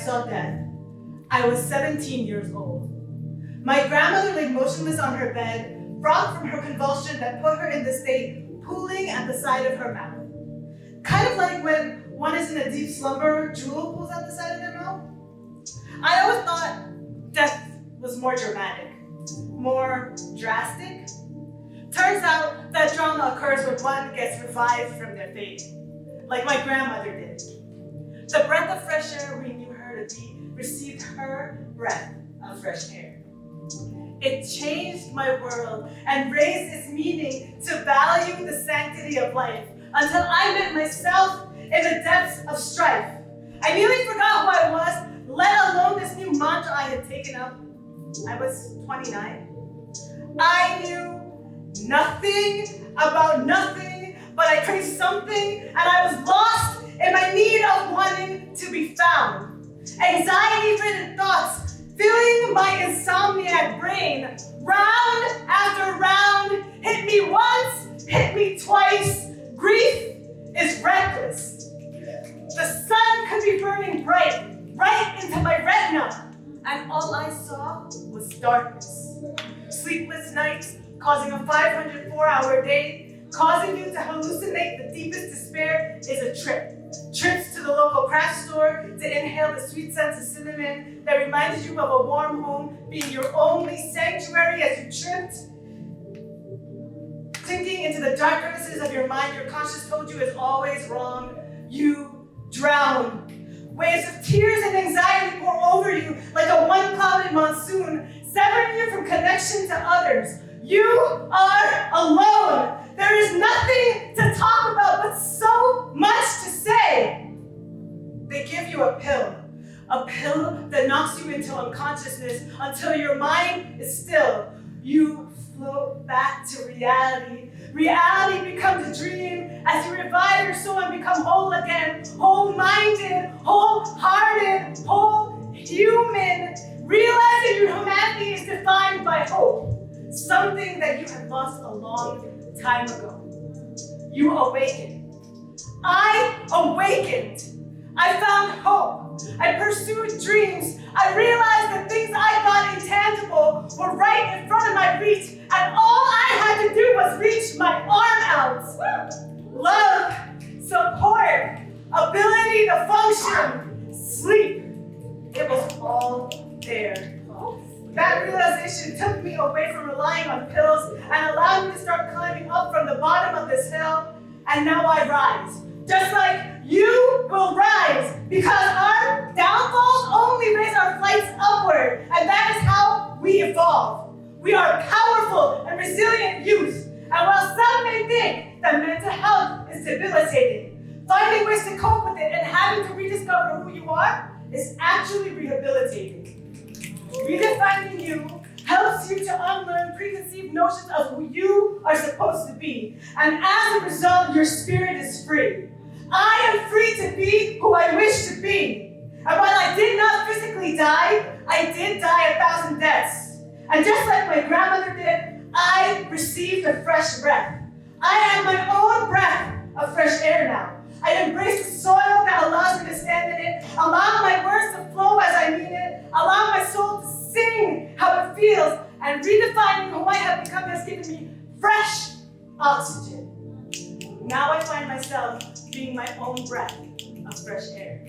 saw death, I was 17 years old. My grandmother lay motionless on her bed, rocked from her convulsion that put her in the state, pooling at the side of her mouth. Kind of like when one is in a deep slumber, drool pulls out the side of their mouth. I always thought death was more dramatic, more drastic. Turns out that drama occurs when one gets revived from their fate, like my grandmother did. The breath of fresh air we knew her to be received her breath of fresh air. It changed my world and raised its meaning to value the sanctity of life until I met myself in the depths of strife. I nearly forgot who I was, let alone this new mantra I had taken up. I was 29. I knew nothing about nothing, but I craved something, and I was lost in my need of wanting to be found. Anxiety-ridden thoughts filling my insomniac brain. Round after round, hit me once, hit me twice. Grief is reckless. The sun could be burning bright, right into my retina, and all I saw was darkness. Sleepless nights, causing a 504-hour day, causing you to hallucinate the deepest despair is a trip. Trips to the local craft store to inhale the sweet scents of cinnamon that reminded you of a warm home being your only sanctuary as you tripped. Sinking into the dark crevices of your mind, your conscience told you is always wrong. You drown. Waves of tears and anxiety pour over you like a one-clouded monsoon, severing you from connection to others. You are alone. There is nothing to talk about, but so much to say. They give you a pill that knocks you into unconsciousness until your mind is still. You float back to reality. Reality becomes a dream as you revive your soul and become whole again, whole-minded, whole-hearted, whole human. Realizing your humanity is defined by hope, something that you had lost a long time ago. You awakened. I awakened. I found hope. I pursued dreams. I realized that things I thought intangible were right in front of my reach, and all I had to do was reach my arm out. Love, support, ability to function, sleep. It was all there. That realization took me away from relying on pills and allowed me to start climbing up from the bottom of this hill, and now I rise. Just like you will rise, because our downfalls only raise our flights upward, and that is how we evolve. We are powerful and resilient youth, and while some may think that mental health is debilitating, finding ways to cope with it and having to rediscover who you are is actually rehabilitating. Redefining you helps you to unlearn preconceived notions of who you are supposed to be, and as a result, your spirit is free. I am free to be who I wish to be. And while I did not physically die, I did die 1,000 deaths. And just like my grandmother did, I received a fresh breath. I am my own breath of fresh air now. I embrace the soil that allows me to stand in it, allow my words to flow as I mean it, allow my soul to sing how it feels, and redefining who I have become has given me fresh oxygen. Now I find myself being my own breath of fresh air.